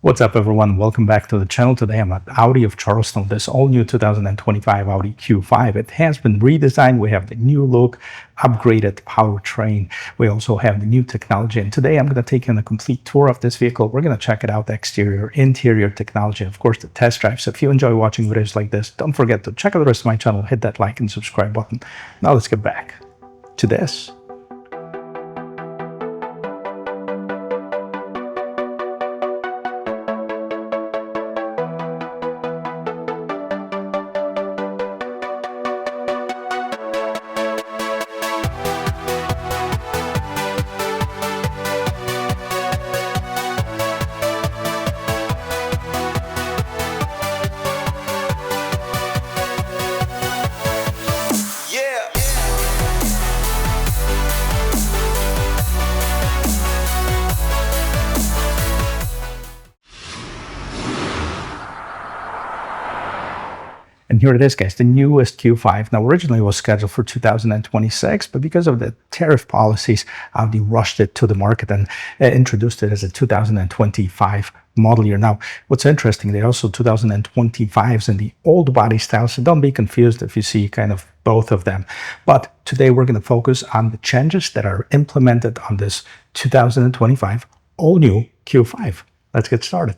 What's up, everyone? Welcome back to the channel. Today I'm at Audi of Charleston. This all-new 2025 Audi Q5. It has been redesigned. We have the new look, upgraded powertrain. We also have the new technology. And today I'm going to take you on a complete tour of this vehicle. We're going to check it out, the exterior, interior technology, and of course, the test drive. So if you enjoy watching videos like this, don't forget to check out the rest of my channel, hit that like and subscribe button. Now let's get back to this. And here it is, guys, the newest Q5. Now, originally it was scheduled for 2026, but because of the tariff policies, Audi rushed it to the market and introduced it as a 2025 model year. Now, what's interesting, they also 2025s in the old body style, so don't be confused if you see kind of both of them. But today we're going to focus on the changes that are implemented on this 2025 all-new Q5. Let's get started.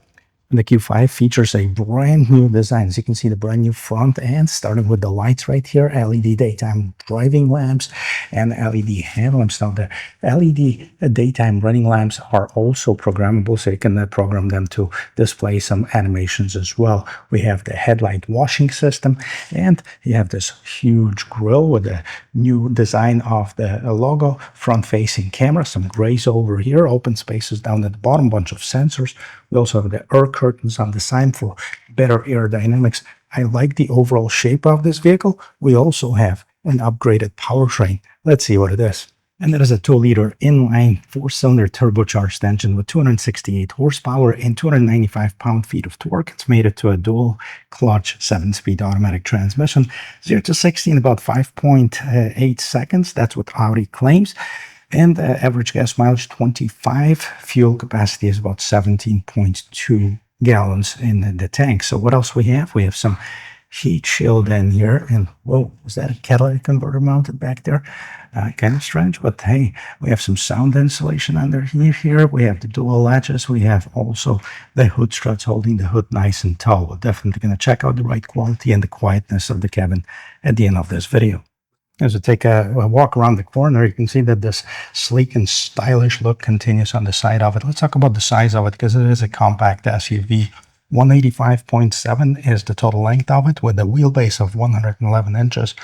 And the Q5 features a brand new design. As you can see, the brand new front end, starting with the lights right here, LED daytime driving lamps and LED headlamps. Now, the LED daytime running lamps are also programmable, so you can program them to display some animations as well. We have the headlight washing system, and you have this huge grille with the new design of the logo, front-facing camera, some grays over here, open spaces down at the bottom, bunch of sensors. We also have the air curtains on the side for better aerodynamics. I like the overall shape of this vehicle. We also have an upgraded powertrain. Let's see what it is. And that is a 2-liter inline 4-cylinder turbocharged engine with 268 horsepower and 295 pound-feet of torque. It's mated to a dual clutch 7-speed automatic transmission. 0 to 60 in about 5.8 seconds. That's what Audi claims. And average gas mileage 25. Fuel capacity is about 17.2 gallons in the tank. So what else we have? We have some heat shield in here. And whoa, is that a catalytic converter mounted back there? Kind of strange, but hey, we have some sound insulation underneath here. We have the dual latches. We have also the hood struts holding the hood nice and tall. We're definitely going to check out the ride quality and the quietness of the cabin at the end of this video. As we take a walk around the corner, you can see that this sleek and stylish look continues on the side of it. Let's talk about the size of it, because it is a compact SUV. 185.7 is the total length of it, with a wheelbase of 111 inches.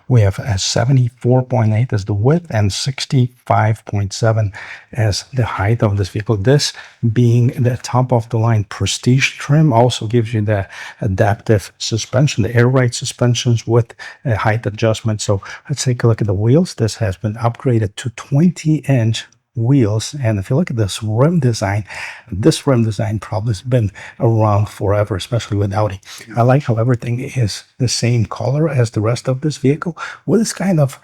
We have a 74.8 as the width and 65.7 as the height of this vehicle. This being the top of the line Prestige trim also gives you the adaptive suspension, the air ride suspensions with a height adjustment. So let's take a look at the wheels. This has been upgraded to 20-inch wheels, and if you look at this rim design probably has been around forever, especially with Audi. I like how everything is the same color as the rest of this vehicle, with this kind of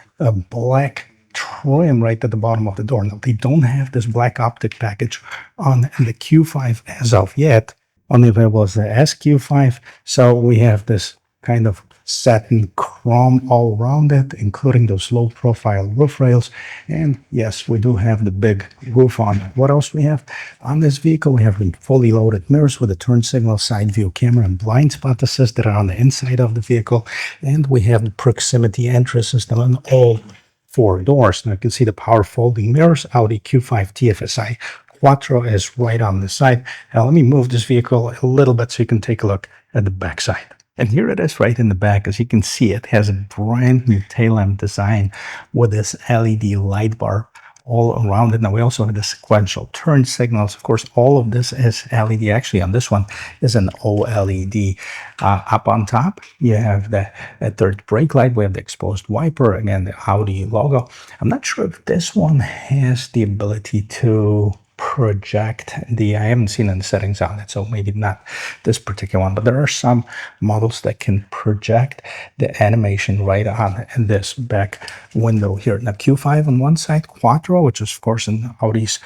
black trim right at the bottom of the door. Now, they don't have this black optic package on the Q5 as of yet. Only available as the SQ5. So we have this kind of satin chrome all around it, including those low profile roof rails. And yes, we do have the big roof on it. What else we have on this vehicle? We have fully loaded mirrors with a turn signal, side view camera, and blind spot assist that are on the inside of the vehicle. And we have the proximity entry system on all 4 doors. Now you can see the power folding mirrors. Audi Q5 TFSI Quattro is right on the side. Now let me move this vehicle a little bit so you can take a look at the back side. And here it is right in the back. As you can see, it has a brand new tail lamp design with this LED light bar all around it. Now, we also have the sequential turn signals. Of course, all of this is LED. Actually, on this one is an OLED. Up on top, you have the third brake light. We have the exposed wiper. Again, the Audi logo. I'm not sure if this one has the ability to project I haven't seen any settings on it, so maybe not this particular one, but there are some models that can project the animation right on this back window here. Now Q5 on one side, Quattro, which is of course in Audi's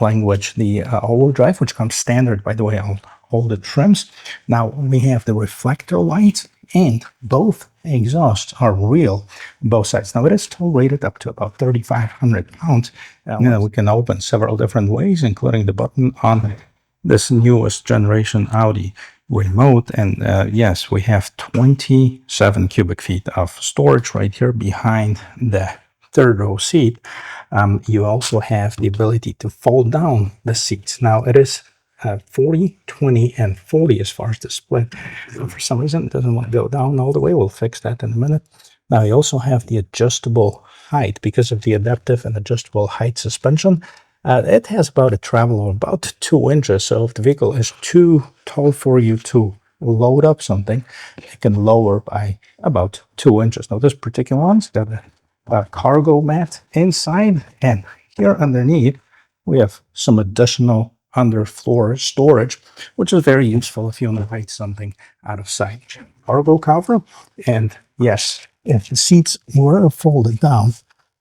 language, the all-wheel drive, which comes standard, by the way, on all the trims. Now we have the reflector lights, and both exhausts are real on both sides. Now it is still rated up to about 3,500 pounds. We can open several different ways, including the button on this newest generation Audi remote. And yes, we have 27 cubic feet of storage right here behind the third row seat. You also have the ability to fold down the seats. Now it is 40, 20, and 40 as far as the split. For some reason, it doesn't want to go down all the way. We'll fix that in a minute. Now, you also have the adjustable height. Because of the adaptive and adjustable height suspension, it has about a travel of about 2 inches. So if the vehicle is too tall for you to load up something, it can lower by about 2 inches. Now, this particular one's got a cargo mat inside, and here underneath, we have some additional underfloor storage, which is very useful if you want to hide something out of sight. Cargo cover, and yes, if the seats were folded down,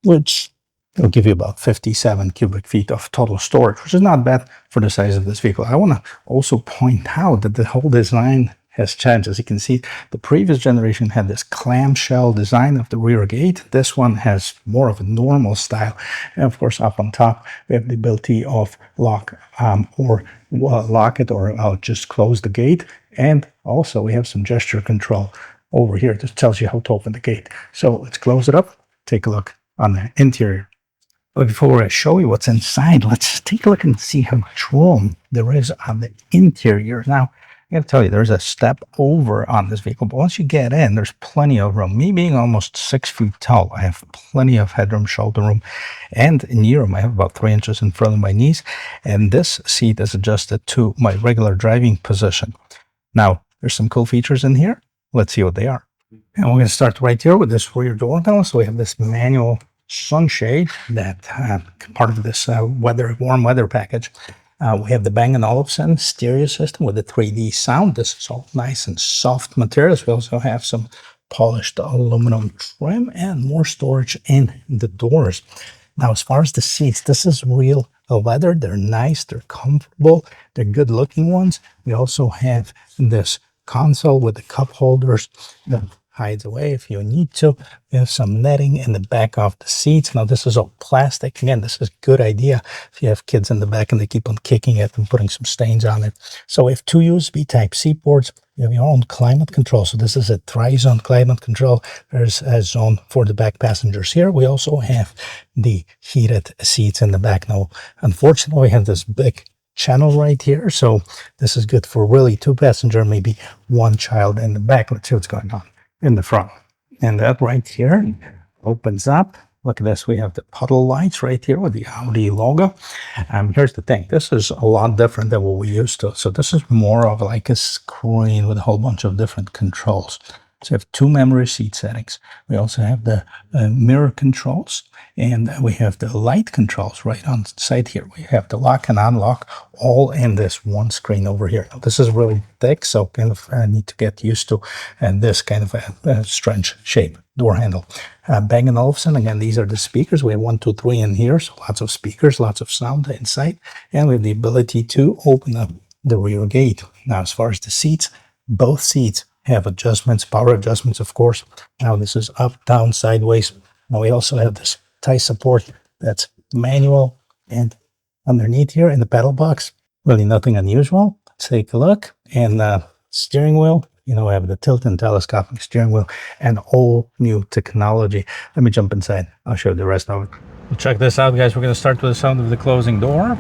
which will give you about 57 cubic feet of total storage, which is not bad for the size of this vehicle. I want to also point out that the whole design has changed. As you can see, the previous generation had this clamshell design of the rear gate. This one has more of a normal style. And of course, up on top, we have the ability of lock it, or I'll just close the gate. And also we have some gesture control over here that tells you how to open the gate. So let's close it up, take a look on the interior. But before I show you what's inside, let's take a look and see how much room there is on the interior. Now, I gotta tell you, there's a step over on this vehicle, but once you get in, there's plenty of room. Me being almost 6 feet tall, I have plenty of headroom, shoulder room, and knee room. I have about 3 inches in front of my knees, and this seat is adjusted to my regular driving position. Now, there's some cool features in here. Let's see what they are. And we're gonna start right here with this rear door panel. So we have this manual sunshade that part of this warm weather package. We have the Bang & Olufsen stereo system with the 3D sound. This is all nice and soft materials. We also have some polished aluminum trim and more storage in the doors. Now, as far as the seats, this is real leather. They're nice, they're comfortable, they're good looking ones. We also have this console with the cup holders that hides away if you need to. We have some netting in the back of the seats. Now this is all plastic. Again, this is a good idea if you have kids in the back and they keep on kicking it and putting some stains on it. So we have 2 USB Type-C ports. You have your own climate control. So this is a tri-zone climate control. There's a zone for the back passengers here. We also have the heated seats in the back. Now, unfortunately, we have this big channel right here. So this is good for really 2 passengers, maybe 1 child in the back. Let's see what's going on in the front. And that right here opens up. Look at this. We have the puddle lights right here with the Audi logo. Here's the thing. This is a lot different than what we used to. So this is more of like a screen with a whole bunch of different controls. So we have 2 memory seat settings. We also have the mirror controls, and we have the light controls right on the side here. We have the lock and unlock all in this one screen over here. Now, this is really thick, so kind of need to get used to this kind of a strange shape door handle. Bang & Olufsen, again, these are the speakers. We have 1, 2, 3 in here, so lots of speakers, lots of sound inside, and we have the ability to open up the rear gate. Now, as far as the seats, both seats have adjustments, power adjustments, of course. Now this is up, down, sideways. Now we also have this tie support that's manual, and underneath here in the pedal box, really nothing unusual. Let's take a look. And steering wheel, we have the tilt and telescopic steering wheel and all new technology. Let me jump inside. I'll show you the rest of it. Well, check this out, guys. We're going to start with the sound of the closing door.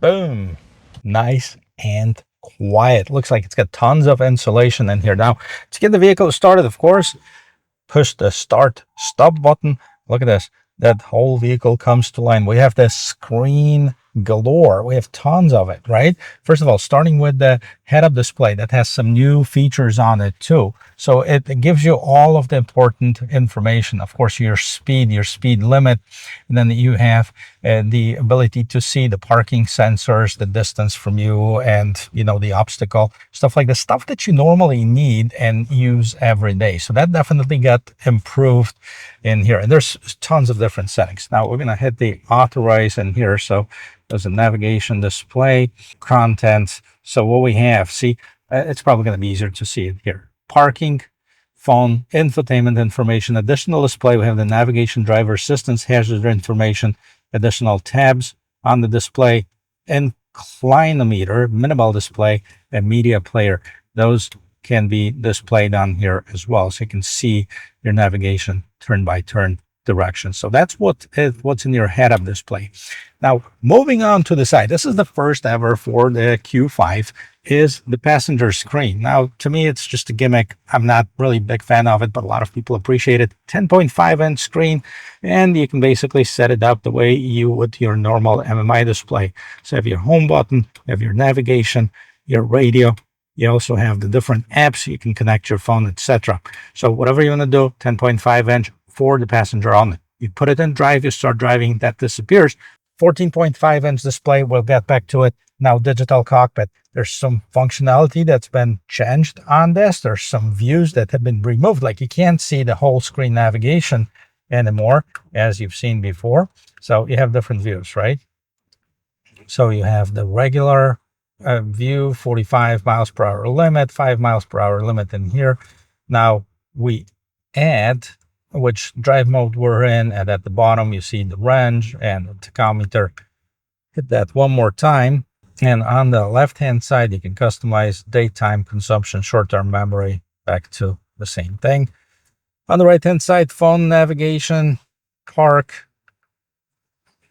Boom. Nice and quiet. Looks like it's got tons of insulation in here. Now, to get the vehicle started, of course, push the start stop button. Look at this. That whole vehicle comes to line. We have this screen galore. We have tons of it, right? First of all, starting with the head-up display that has some new features on it too. So it gives you all of the important information. Of course, your speed limit, and then you have and the ability to see the parking sensors, the distance from you, and the obstacle, stuff like the stuff that you normally need and use every day. So that definitely got improved in here, and there's tons of different settings. Now we're going to hit the authorize in here. So there's a navigation display, content. So what we have, see, it's probably going to be easier to see it here. Parking, phone, infotainment information, additional display. We have the navigation, driver assistance, hazard information, additional tabs on the display, inclinometer, minimal display, and media player. Those can be displayed on here as well, so you can see your navigation turn by turn direction. So that's what's in your head-up display. Now, moving on to the side, this is the first ever for the Q5, is the passenger screen. Now, to me, it's just a gimmick. I'm not really a big fan of it, but a lot of people appreciate it. 10.5-inch screen, and you can basically set it up the way you would your normal MMI display. So you have your home button, you have your navigation, your radio. You also have the different apps. You can connect your phone, etc. So whatever you want to do, 10.5-inch for the passenger only. You put it in drive, you start driving, that disappears. 14.5-inch display, we'll get back to it. Now, digital cockpit. There's some functionality that's been changed on this. There's some views that have been removed. Like you can't see the whole screen navigation anymore, as you've seen before. So you have different views, right? So you have the regular view, 45 miles per hour limit, 5 miles per hour limit in here. Now we add which drive mode we're in, and at the bottom you see the range and the tachometer. Hit that one more time, and on the left hand side you can customize daytime consumption, short-term memory, back to the same thing. On the right hand side, phone navigation, park,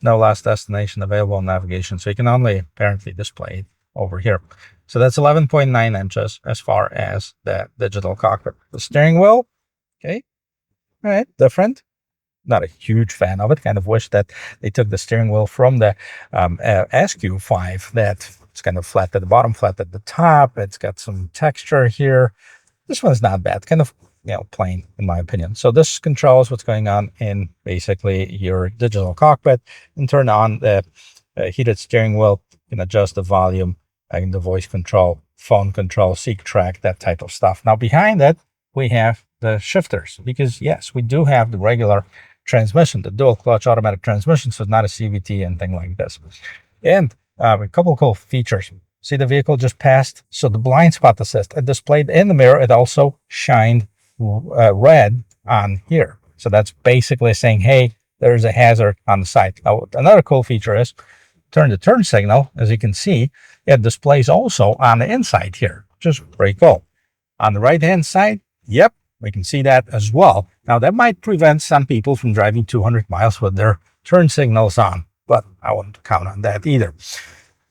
no last destination available, navigation. So you can only apparently display it over here. So that's 11.9 inches as far as the digital cockpit. The steering wheel, okay, all right, different. Not a huge fan of it. Kind of wish that they took the steering wheel from the SQ5, that it's kind of flat at the bottom, flat at the top. It's got some texture here. This one's not bad, kind of plain in my opinion. So this controls what's going on in basically your digital cockpit, and turn on the heated steering wheel. You can adjust the volume and the voice control, phone control, seek track, that type of stuff. Now behind that we have the shifters, because yes, we do have the regular transmission, the dual clutch automatic transmission, so it's not a CVT and thing like this. And a couple of cool features. See, the vehicle just passed, so the blind spot assist, it displayed in the mirror. It also shined red on here, so that's basically saying, hey, there's a hazard on the side. Now another cool feature is turn the turn signal. As you can see, it displays also on the inside here, which is pretty cool. On the right hand side, yep, we can see that as well. Now that might prevent some people from driving 200 miles with their turn signals on, but I wouldn't count on that either.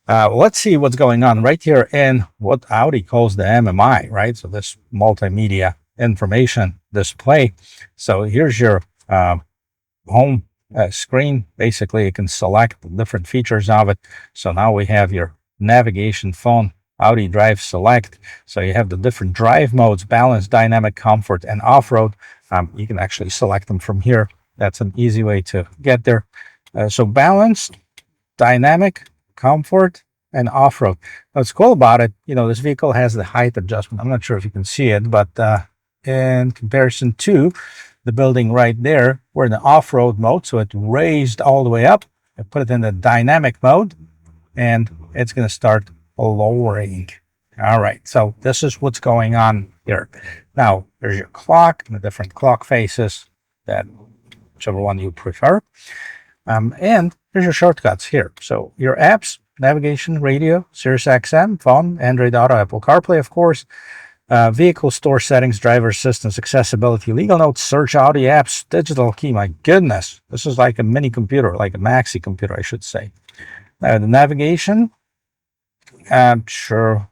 Let's see what's going on right here in what Audi calls the MMI, right? So this multimedia information display. So here's your home screen. Basically, you can select the different features of it. So now we have your navigation, phone, Audi Drive Select. So you have the different drive modes: balance, dynamic, comfort, and off-road. You can actually select them from here. That's an easy way to get there. So balance, dynamic, comfort, and off-road. What's cool about it, this vehicle has the height adjustment. I'm not sure if you can see it, but in comparison to the building right there, we're in the off-road mode. So it raised all the way up. I put it in the dynamic mode, and it's going to start lowering. All right, so this is what's going on here. Now there's your clock and the different clock faces, that whichever one you prefer, and there's your shortcuts here. So your apps: navigation, radio, Sirius XM, phone, Android Auto, Apple CarPlay, of course, vehicle store settings, driver assistance, accessibility, legal notes, search, Audi apps, digital key. My goodness, this is like a mini computer, like a maxi computer, I should say. The navigation, sure,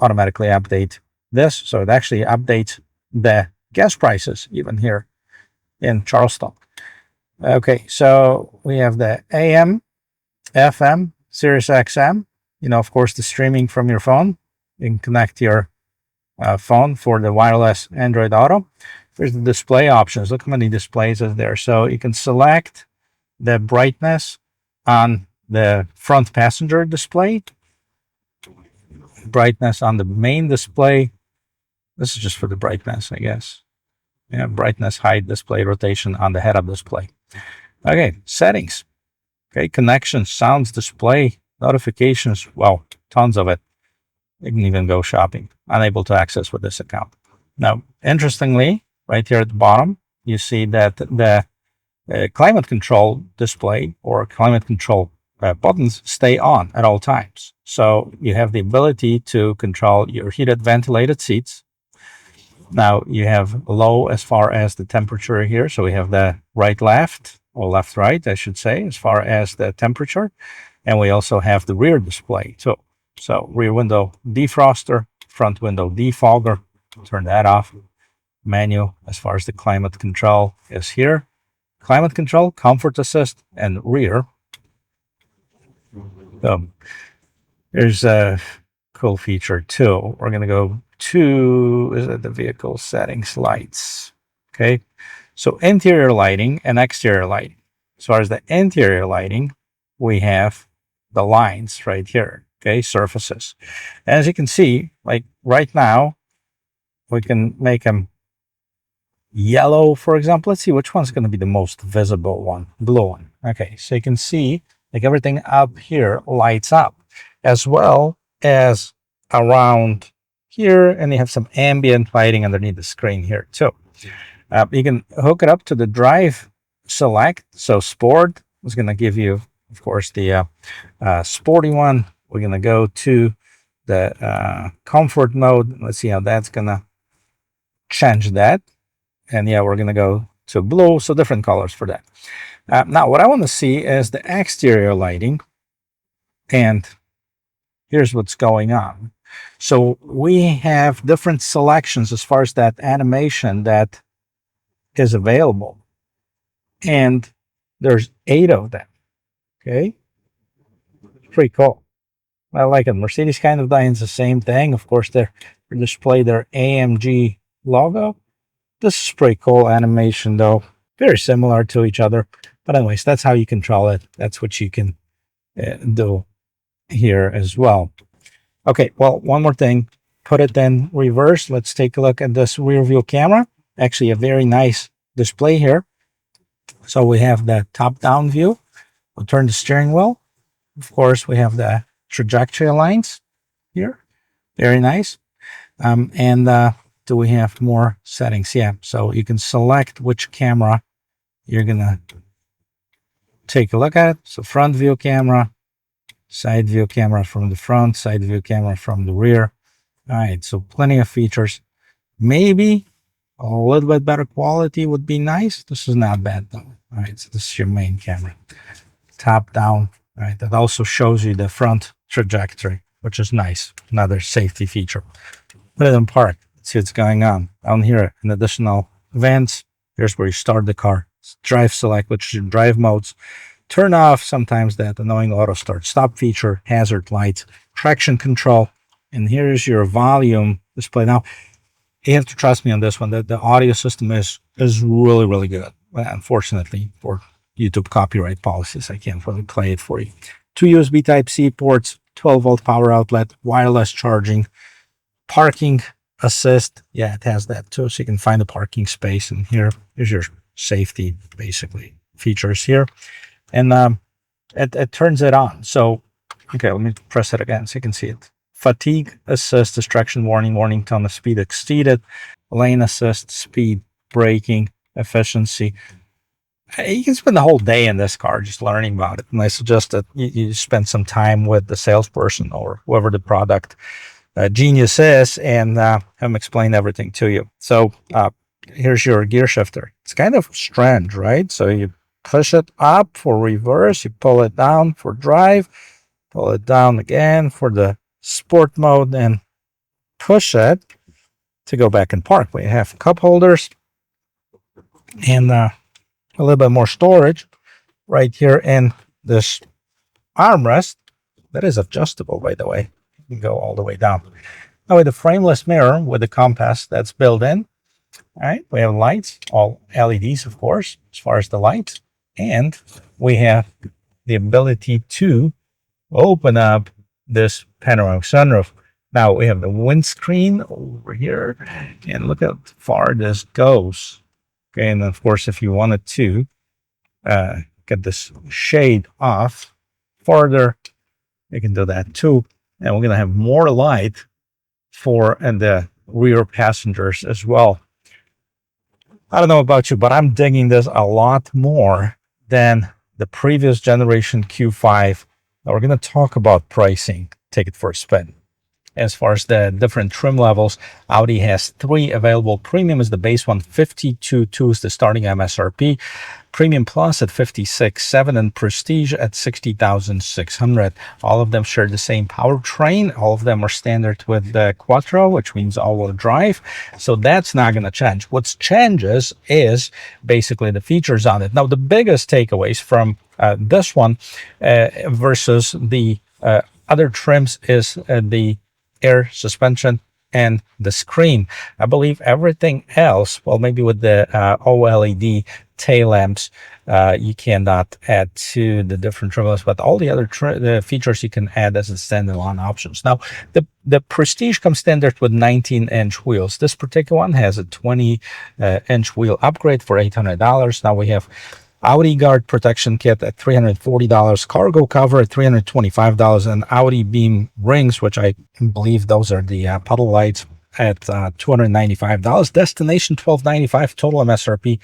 automatically update this. So it actually updates the gas prices even here in Charleston. Okay, so we have the AM, FM, Sirius XM, of course, the streaming from your phone. You can connect your phone for the wireless Android Auto. There's the display options. Look how many displays are there. So you can select the brightness on the front passenger display, brightness on the main display. This is just for the brightness, I guess. Yeah, brightness, height, display, rotation on the head-up display. Okay, settings. Okay, connections, sounds, display, notifications. Wow, tons of it. You can even go shopping. Unable to access with this account. Now, interestingly, right here at the bottom, you see that the climate control display or climate control buttons stay on at all times. So you have the ability to control your heated ventilated seats. Now you have low as far as the temperature here. So we have the right left, or left right, I should say, as far as the temperature. And we also have the rear display. So rear window defroster, front window defogger. Turn that off. Menu as far as the climate control is here. Climate control, comfort assist, and rear. There's a cool feature too. We're going to go to, is it the vehicle settings, lights? Okay. So interior lighting and exterior lighting. As far as the interior lighting, we have the lines right here. Okay. Surfaces. And as you can see, like right now, we can make them yellow, for example. Let's see which one's going to be the most visible one. Blue one. Okay. So you can see like everything up here lights up, as well as around here, and you have some ambient lighting underneath the screen here too. You can hook it up to the drive select. So sport is going to give you, of course, the sporty one. We're going to go to the comfort mode. Let's see how that's going to change that. And yeah, we're going to go to blue. So different colors for that. Now, what I want to see is the exterior lighting. And here's what's going on. So we have different selections as far as that animation that is available. And there's 8 of them. Okay. Pretty cool. I like it. Mercedes kind of does the same thing. Of course, they display their AMG logo. This is pretty cool animation though. Very similar to each other. But anyways, that's how you control it. That's what you can do here as well. Okay, well, one more thing. Put it in reverse. Let's take a look at this rear view camera. Actually, a very nice display here. So we have the top-down view. We'll turn the steering wheel. Of course, we have the trajectory lines here. Very nice. Do we have more settings? Yeah, so you can select which camera you're going to take a look at. So front view camera, side view camera from the front, side view camera from the rear. All right, so plenty of features. Maybe a little bit better quality would be nice. This is not bad though. All right, so this is your main camera. Top down. All right, that also shows you the front trajectory, which is nice. Another safety feature. Put it in park. Let's see what's going on. Down here, in additional events, here's where you start the car. Drive select, which is your drive modes. Turn off sometimes that annoying auto start stop feature, hazard lights, traction control, and here's your volume display. Now, you have to trust me on this one. The audio system is really, really good. Well, unfortunately, for YouTube copyright policies, I can't really play it for you. 2 USB Type-C ports, 12-volt power outlet, wireless charging, parking assist. Yeah, it has that too, so you can find the parking space. And here's your safety, basically, features here. And it turns it on. So, okay, let me press it again so you can see it. Fatigue assist, distraction warning, warning tone of speed exceeded, lane assist, speed, braking, efficiency. You can spend the whole day in this car just learning about it. And I suggest that you spend some time with the salesperson or whoever the product genius is and have them explain everything to you. So here's your gear shifter. It's kind of strange, right? So you push it up for reverse, you pull it down for drive, pull it down again for the sport mode, and push it to go back in park. We have cup holders and a little bit more storage right here in this armrest that is adjustable, by the way. You can go all the way down. Now with the frameless mirror with the compass that's built in. All right, we have lights, all LEDs, of course, as far as the lights. And we have the ability to open up this panoramic sunroof. Now we have the windscreen over here, and look how far this goes. Okay, and of course, if you wanted to get this shade off farther, you can do that too. And we're gonna have more light for the rear passengers as well. I don't know about you, but I'm digging this a lot more than the previous generation Q5. Now we're going to talk about pricing. Take it for a spin. As far as the different trim levels, Audi has 3 available. Premium is the base one, 52.2 is the starting MSRP. Premium Plus at 56.7 and Prestige at 60,600. All of them share the same powertrain. All of them are standard with the Quattro, which means all-wheel drive. So that's not going to change. What changes is basically the features on it. Now, the biggest takeaways from this one versus the other trims is the air suspension and the screen. I believe everything else, well, maybe with the OLED tail lamps, you cannot add to the different trim levels, but all the other the features you can add as a standalone options. Now, the Prestige comes standard with 19-inch wheels. This particular one has a 20-inch wheel upgrade for $800. Now we have Audi Guard Protection Kit at $340, Cargo Cover at $325, and Audi Beam-Rings, which I believe those are the puddle lights, at $295. Destination $1,295, total MSRP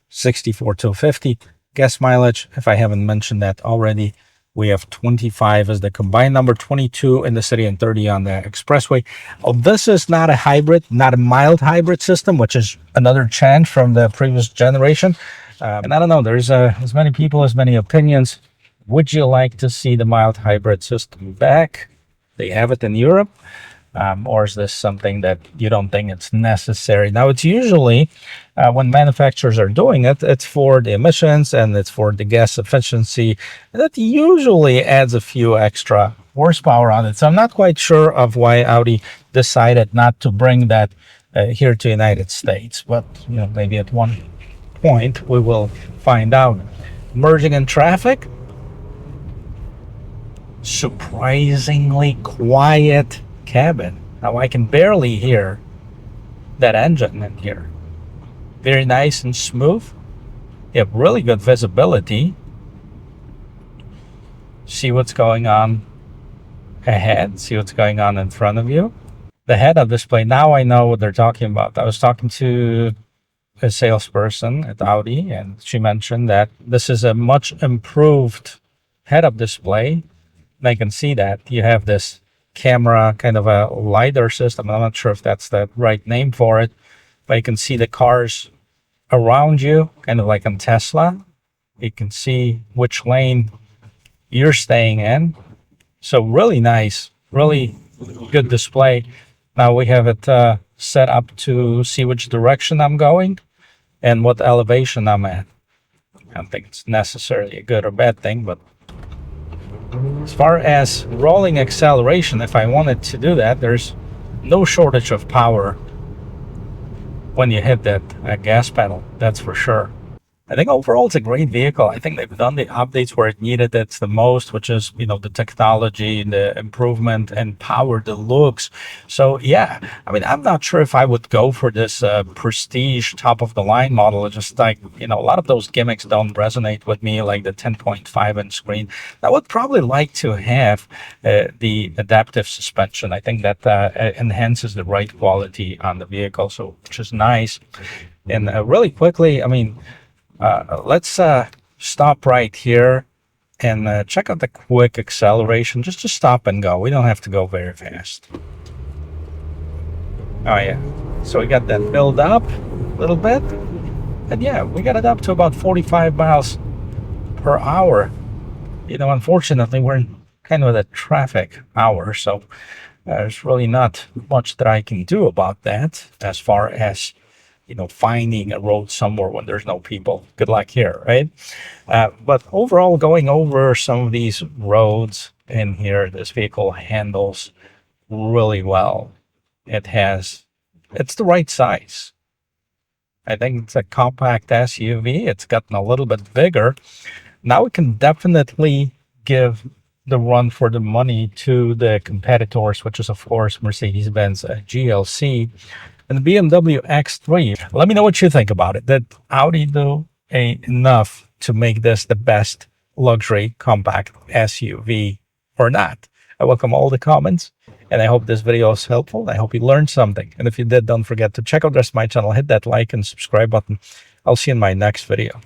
$64,250. Gas mileage, if I haven't mentioned that already, we have 25 as the combined number, 22 in the city and 30 on the expressway. Oh, this is not a hybrid, not a mild hybrid system, which is another change from the previous generation. And I don't know, there's as many people, as many opinions. Would you like to see the mild hybrid system back? They have it in Europe. Or is this something that you don't think it's necessary? Now, it's usually, when manufacturers are doing it, it's for the emissions and it's for the gas efficiency. That usually adds a few extra horsepower on it. So I'm not quite sure of why Audi decided not to bring that here to the United States. But, you know, maybe at one point we will find out. Merging in traffic, surprisingly quiet cabin. Now I can barely hear that engine in here. Very nice and smooth. You have really good visibility. See what's going on ahead. See what's going on in front of you. The head-up display, now I know what they're talking about. I was talking to a salesperson at Audi, and she mentioned that this is a much improved head-up display. And I can see that you have this camera, kind of a LiDAR system. I'm not sure if that's the right name for it, but you can see the cars around you, kind of like on Tesla. You can see which lane you're staying in. So really nice, really good display. Now we have it set up to see which direction I'm going and what elevation I'm at. I don't think it's necessarily a good or bad thing, but as far as rolling acceleration, if I wanted to do that, there's no shortage of power when you hit that gas pedal, that's for sure. I think overall it's a great vehicle. I think they've done the updates where it needed it the most, which is, you know, the technology, the improvement and power, the looks. So yeah, I mean, I'm not sure if I would go for this Prestige top of the line model. It's just like, you know, a lot of those gimmicks don't resonate with me, like the 10.5-inch screen. I would probably like to have the adaptive suspension. I think that enhances the ride quality on the vehicle, so which is nice. And really quickly, I mean, let's stop right here and check out the quick acceleration. Just to stop and go. We don't have to go very fast. Oh yeah. So we got that build up a little bit. And yeah, we got it up to about 45 miles per hour. You know, unfortunately, we're in kind of a traffic hour. So there's really not much that I can do about that as far as, you know, finding a road somewhere when there's no people. Good luck here, right? But overall, going over some of these roads in here, this vehicle handles really well. It's the right size. I think it's a compact SUV. It's gotten a little bit bigger, Now we can definitely give the run for the money to the competitors, which is of course Mercedes-Benz GLC and the BMW X3. Let me know what you think about it. Did Audi do enough to make this the best luxury compact SUV or not? I welcome all the comments, and I hope this video is helpful. I hope you learned something. And if you did, don't forget to check out the rest of my channel, hit that like and subscribe button. I'll see you in my next video.